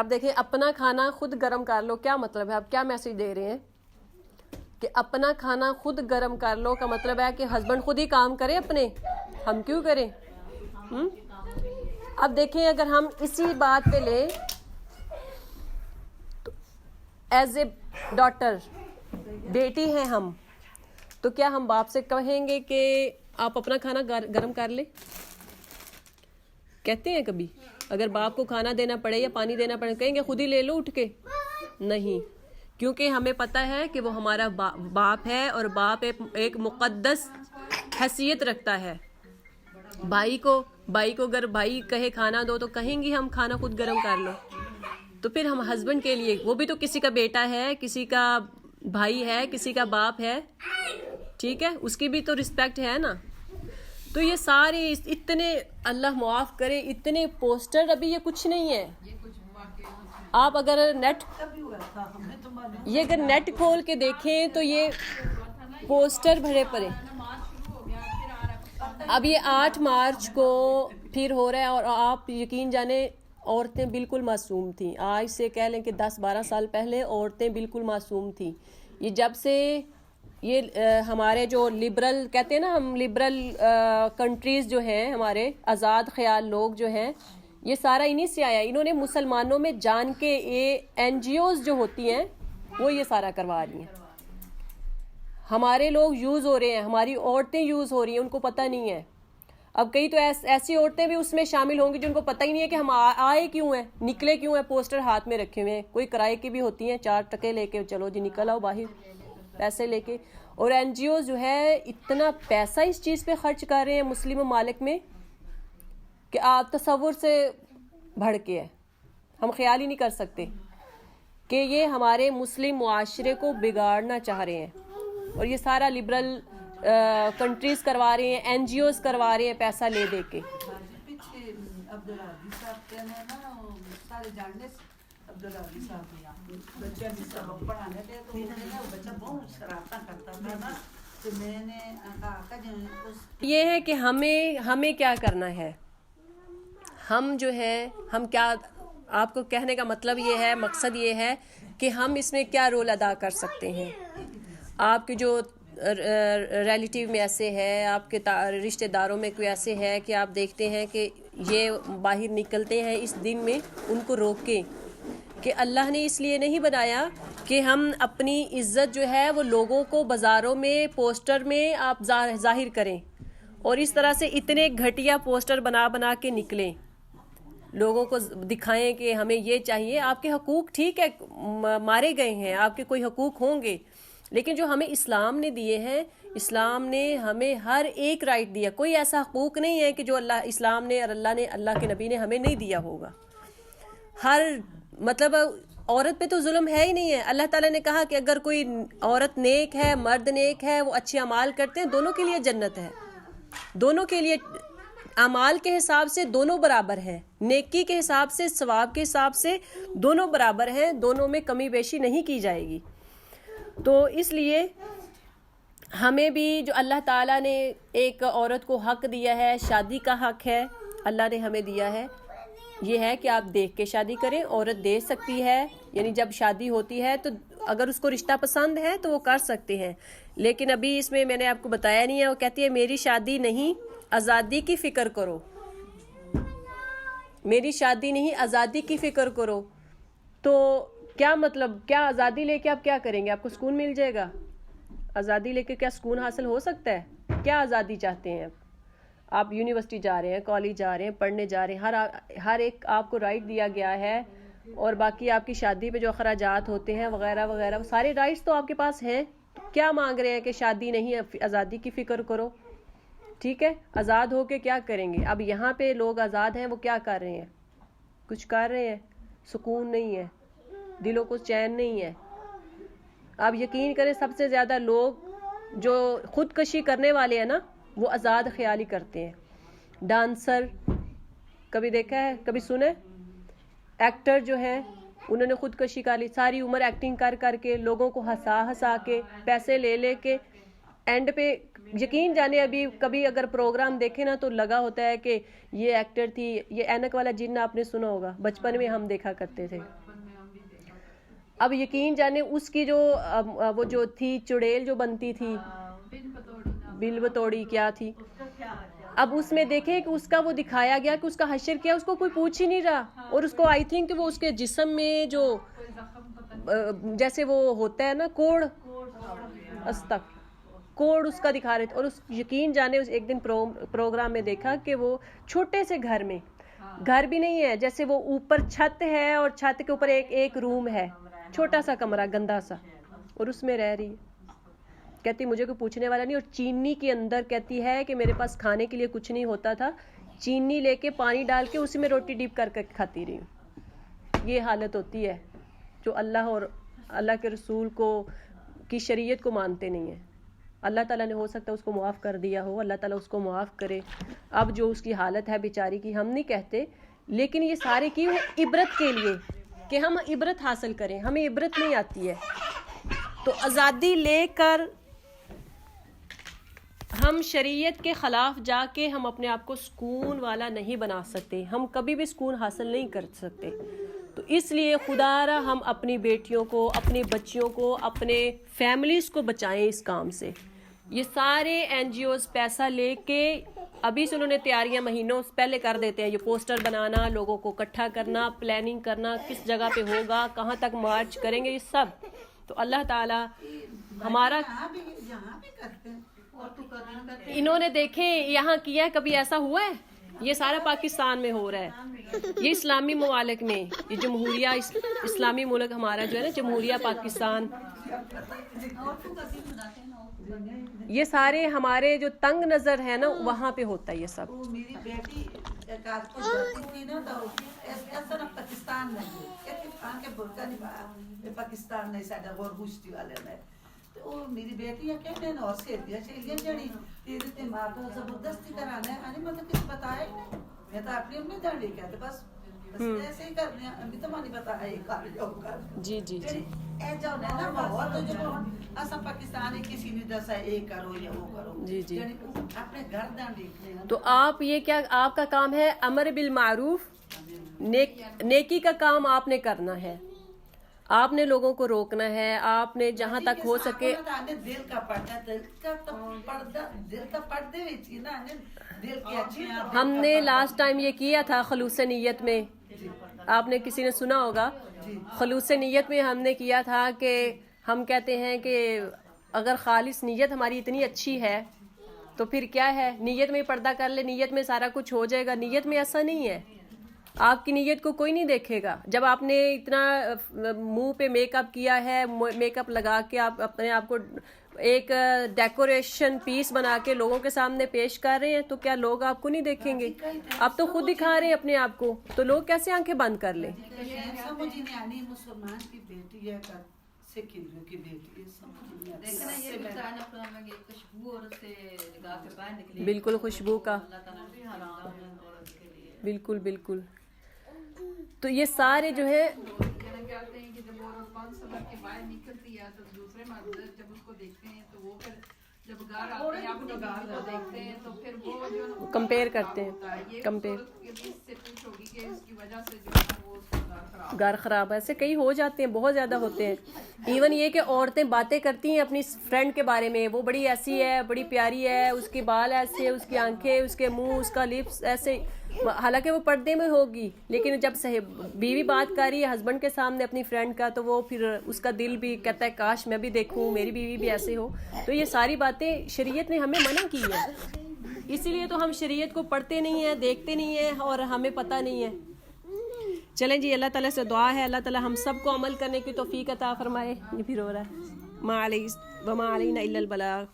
آپ دیکھیں اپنا کھانا خود گرم کر لو، کیا مطلب ہے؟ آپ کیا میسج دے رہے ہیں کہ اپنا کھانا خود گرم کر لو کا مطلب ہے کہ ہسبینڈ خود ہی کام کرے اپنے، ہم کیوں کریں؟ اب دیکھیں اگر ہم اسی بات پہ لیں تو ایز اے ڈاٹر، بیٹی ہیں ہم، تو کیا ہم باپ سے کہیں گے کہ آپ اپنا کھانا گرم کر لیں؟ کہتے ہیں کبھی؟ اگر باپ کو کھانا دینا پڑے یا پانی دینا پڑے کہیں گے خود ہی لے لو اٹھ کے؟ نہیں، کیونکہ ہمیں پتہ ہے کہ وہ ہمارا باپ ہے، اور باپ ایک مقدس حیثیت رکھتا ہے۔ بھائی کو اگر بھائی کہے کھانا دو تو کہیں گے ہم کھانا خود گرم کر لو؟ تو پھر ہم ہسبینڈ کے لیے، وہ بھی تو کسی کا بیٹا ہے، کسی کا بھائی ہے، کسی کا باپ ہے، ٹھیک ہے، اس کی بھی تو رسپیکٹ ہے نا۔ تو یہ سارے اتنے، اللہ معاف کرے، اتنے پوسٹر، ابھی یہ کچھ نہیں ہے۔ آپ اگر نیٹ کھول کے دیکھیں تو یہ پوسٹر بھرے پڑے۔ اب یہ 8 مارچ کو پھر ہو رہا ہے، اور آپ یقین جانیں عورتیں بالکل معصوم تھیں۔ آج سے کہہ لیں کہ 10-12 سال پہلے عورتیں بالکل معصوم تھیں۔ یہ جب سے یہ ہمارے جو لبرل کہتے ہیں نا، ہم لبرل کنٹریز جو ہیں، ہمارے آزاد خیال لوگ جو ہیں، یہ سارا انہی سے آیا۔ انہوں نے مسلمانوں میں جان کے یہ NGOs جو ہوتی ہیں وہ یہ سارا کروا رہی ہیں۔ ہمارے لوگ یوز ہو رہے ہیں، ہماری عورتیں یوز ہو رہی ہیں، ان کو پتہ نہیں ہے۔ اب کئی تو ایسی عورتیں بھی اس میں شامل ہوں گی جن کو پتہ ہی نہیں ہے کہ ہم آئے کیوں ہیں، نکلے کیوں ہیں، پوسٹر ہاتھ میں رکھے ہوئے ہیں۔ کوئی کرائے کی بھی ہوتی ہیں، 4 ٹکے لے کے چلو جی نکل آؤ باہر، پیسے لے کے۔ اور NGOs جو ہے اتنا پیسہ اس چیز پہ خرچ کر رہے ہیں مسلم ممالک میں کہ آپ تصور سے بڑھ کے ہے، ہم خیال ہی نہیں کر سکتے کہ یہ ہمارے مسلم معاشرے کو بگاڑنا چاہ رہے ہیں۔ اور یہ سارا لبرل کنٹریز کروا رہے ہیں، NGOs کروا رہے ہیں پیسہ لے دے کے۔ یہ ہے کہ ہمیں کیا کرنا ہے، ہم جو ہے، ہم کیا، آپ کو کہنے کا مطلب یہ ہے، مقصد یہ ہے کہ ہم اس میں کیا رول ادا کر سکتے ہیں۔ آپ کے جو ریلیٹیو میں ایسے ہے، آپ کے رشتہ داروں میں کوئی ایسے ہے کہ آپ دیکھتے ہیں کہ یہ باہر نکلتے ہیں اس دن میں، ان کو روکیں کہ اللہ نے اس لیے نہیں بنایا کہ ہم اپنی عزت جو ہے وہ لوگوں کو بازاروں میں پوسٹر میں آپ ظاہر کریں، اور اس طرح سے اتنے گھٹیا پوسٹر بنا کے نکلیں، لوگوں کو دکھائیں کہ ہمیں یہ چاہیے۔ آپ کے حقوق ٹھیک ہے مارے گئے ہیں، آپ کے کوئی حقوق ہوں گے، لیکن جو ہمیں اسلام نے دیے ہیں، اسلام نے ہمیں ہر ایک رائٹ دیا۔ کوئی ایسا حقوق نہیں ہے کہ جو اسلام نے اور اللہ کے نبی نے ہمیں نہیں دیا ہوگا۔ ہر مطلب عورت پہ تو ظلم ہے ہی نہیں ہے۔ اللہ تعالیٰ نے کہا کہ اگر کوئی عورت نیک ہے، مرد نیک ہے، وہ اچھے اعمال کرتے ہیں، دونوں کے لیے جنت ہے، دونوں کے لیے اعمال کے حساب سے دونوں برابر ہیں، نیکی کے حساب سے، ثواب کے حساب سے دونوں برابر ہیں، دونوں میں کمی بیشی نہیں کی جائے گی۔ تو اس لیے ہمیں بھی جو اللہ تعالیٰ نے ایک عورت کو حق دیا ہے، شادی کا حق ہے، اللہ نے ہمیں دیا ہے، یہ ہے کہ آپ دیکھ کے شادی کریں۔ عورت دے سکتی ہے، یعنی جب شادی ہوتی ہے تو اگر اس کو رشتہ پسند ہے تو وہ کر سکتے ہیں، لیکن ابھی اس میں نے آپ کو بتایا نہیں ہے۔ وہ کہتی ہے میری شادی نہیں، آزادی کی فکر کرو، میری شادی نہیں، آزادی کی فکر کرو۔ تو کیا مطلب، کیا آزادی لے کے آپ کیا کریں گے؟ آپ کو سکون مل جائے گا؟ آزادی لے کے کیا سکون حاصل ہو سکتا ہے؟ کیا آزادی چاہتے ہیں آپ؟ یونیورسٹی جا رہے ہیں، کالج جا رہے ہیں، پڑھنے جا رہے ہیں، ہر ایک آپ کو رائٹ دیا گیا ہے، اور باقی آپ کی شادی پہ جو اخراجات ہوتے ہیں وغیرہ وغیرہ، سارے رائٹس تو آپ کے پاس ہیں۔ کیا مانگ رہے ہیں کہ شادی نہیں، آزادی کی فکر کرو؟ ٹھیک ہے، آزاد ہو کے کیا کریں گے؟ اب یہاں پہ لوگ آزاد ہیں، وہ کیا کر رہے ہیں؟ کچھ کر رہے ہیں؟ سکون نہیں ہے، دلوں کو چین نہیں ہے۔ آپ یقین کریں سب سے زیادہ لوگ جو خودکشی کرنے والے ہیں نا، وہ آزاد خیالی کرتے ہیں۔ ڈانسر کبھی دیکھا ہے، کبھی سنے؟ ایکٹر جو ہیں انہوں نے خودکشی کر لی، ساری عمر ایکٹنگ کر کے لوگوں کو ہنسا کے پیسے لے کے اینڈ پہ یقین جانے ابھی کبھی اگر پروگرام دیکھے نا تو لگا ہوتا ہے کہ یہ ایکٹر تھی، یہ اینک والا جن آپ نے سنا ہوگا، بچپن میں ہم دیکھا کرتے تھے. اب یقین جانے اس کی جو وہ جو تھی چڑیل جو بنتی تھی، بل بتوڑی کیا تھی، اب اس میں دیکھیں کہ اس کا وہ دکھایا گیا کہ اس کا حشر کیا، اس کو کوئی پوچھ ہی نہیں رہا. اور اس کو آئی تھنک کہ وہ اس کے جسم میں جو جیسے وہ ہوتا ہے نا کوڑ، استک کوڑ اس کا دکھا رہے تھے. اور اس یقین جانے ایک دن پروگرام میں دیکھا کہ وہ چھوٹے سے گھر میں، گھر بھی نہیں ہے، جیسے وہ اوپر چھت ہے اور چھت کے اوپر ایک روم ہے، چھوٹا سا کمرہ گندا سا، اور اس میں رہ رہی ہے. کہتی مجھے کوئی پوچھنے والا نہیں. اور چینی کے اندر کہتی ہے کہ میرے پاس کھانے کے لیے کچھ نہیں ہوتا تھا، چینی لے کے پانی ڈال کے اسی میں روٹی ڈیپ کر کے کھاتی رہی ہوں. یہ حالت ہوتی ہے جو اللہ اور اللہ کے رسول کو کی شریعت کو مانتے نہیں ہیں. اللہ تعالیٰ نے ہو سکتا ہے اس کو معاف کر دیا ہو، اللہ تعالیٰ اس کو معاف کرے. اب جو اس کی حالت ہے بیچاری کی ہم نہیں کہتے، لیکن یہ سارے کی ہوئے عبرت کے لیے کہ ہم عبرت حاصل کریں. ہمیں عبرت نہیں آتی ہے تو آزادی لے کر ہم شریعت کے خلاف جا کے ہم اپنے آپ کو سکون والا نہیں بنا سکتے، ہم کبھی بھی سکون حاصل نہیں کر سکتے. تو اس لیے خدا را ہم اپنی بیٹیوں کو، اپنی بچیوں کو، اپنے فیملیز کو بچائیں اس کام سے. یہ سارے این جی اوز پیسہ لے کے ابھی سے انہوں نے تیاریاں مہینوں پہلے کر دیتے ہیں. یہ پوسٹر بنانا، لوگوں کو اکٹھا کرنا، پلاننگ کرنا، کس جگہ پہ ہوگا، کہاں تک مارچ کریں گے، یہ سب. تو اللہ تعالیٰ ہمارا انہوں نے دیکھے یہاں کیا ہے، کبھی ایسا ہوا ہے؟ یہ سارا پاکستان میں ہو رہا ہے، یہ اسلامی ممالک میں، یہ جمہوریہ اسلامی ملک ہمارا جو ہے نا جمہوریہ پاکستان، یہ سارے ہمارے جو تنگ نظر ہے نا وہاں پہ ہوتا ہے یہ سب. میری بیٹی جاتی تھی نا تو ایسا نا پاکستان نہیں برقع نہیں پایا، پاکستان نہیں ساڈا غور گشتی والے نے. تو میری بیٹی کہنے نا اس کے دیا چلیے جڑی تیرے تے ماں تو زبردستی کرانا ہے، مطلب کچھ بتایا ہی نہیں. میں تو اپنی امی دڑی کہتے بس ایسے ہی کرنے ہیں، ابھی تو مانی بتایا یہ کر جاؤ کر. جی جی جی اے جاؤ نا ماحول تو جو اسا پاکستانی کسی نے دسا یہ کرو یا وہ کرو. جی جی. اپنے گھر دیکھنے. تو آپ یہ کیا آپ کا کام ہے امر بالمعروف، نیکی کا کام آپ نے کرنا ہے، آپ نے لوگوں کو روکنا ہے، آپ نے جہاں تک ہو سکے. دل کا پردہ، دل کا پردہ، دل کا پردے وچ نا دل کی اچھی. ہم نے لاسٹ ٹائم یہ کیا تھا خلوص نیت میں، آپ نے کسی نے سنا ہوگا، خلوص نیت میں ہم نے کیا تھا کہ ہم کہتے ہیں کہ اگر خالص نیت ہماری اتنی اچھی ہے تو پھر کیا ہے، نیت میں پردہ کر لے، نیت میں سارا کچھ ہو جائے گا. نیت میں ایسا نہیں ہے، آپ کی نیت کو کوئی نہیں دیکھے گا. جب آپ نے اتنا منہ پہ میک اپ کیا ہے، میک اپ لگا کے آپ اپنے آپ کو ایک ڈیکوریشن پیس بنا کے لوگوں کے سامنے پیش کر رہے ہیں، تو کیا لوگ آپ کو نہیں دیکھیں گے؟ آپ تو خود دکھا رہے ہیں اپنے آپ کو، تو لوگ کیسے آنکھیں بند کر لیں؟ سمجھ نہیں آنی مسلمان کی بیٹی ہے کا سکھ ہندو کی بیٹی ہے. بالکل خوشبو کا، بالکل بالکل. تو یہ سارے جو ہے کمپیئر کرتے ہیں، گھر خراب، ایسے کئی ہو جاتے ہیں، بہت زیادہ ہوتے ہیں. ایون یہ کہ عورتیں باتیں کرتی ہیں اپنی فرینڈ کے بارے میں، وہ بڑی ایسی ہے، بڑی پیاری ہے، اس کے بال ایسے، اس کی آنکھیں، اس کے منہ، اس کا لپس ایسے، حالانکہ وہ پردے میں ہوگی، لیکن جب بیوی بات کر رہی ہے ہسبینڈ کے سامنے اپنی فرینڈ کا، تو وہ پھر اس کا دل بھی کہتا ہے کاش میں بھی دیکھوں، میری بیوی بھی ایسے ہو. تو یہ ساری باتیں شریعت نے ہمیں منع کی ہے، اسی لیے تو ہم شریعت کو پڑھتے نہیں ہیں، دیکھتے نہیں ہیں، اور ہمیں پتہ نہیں ہے. چلیں جی، اللہ تعالیٰ سے دعا ہے اللہ تعالیٰ ہم سب کو عمل کرنے کی توفیق عطا فرمائے. یہ پھر ہو رہا ہے، ما علینا الا البلاغ.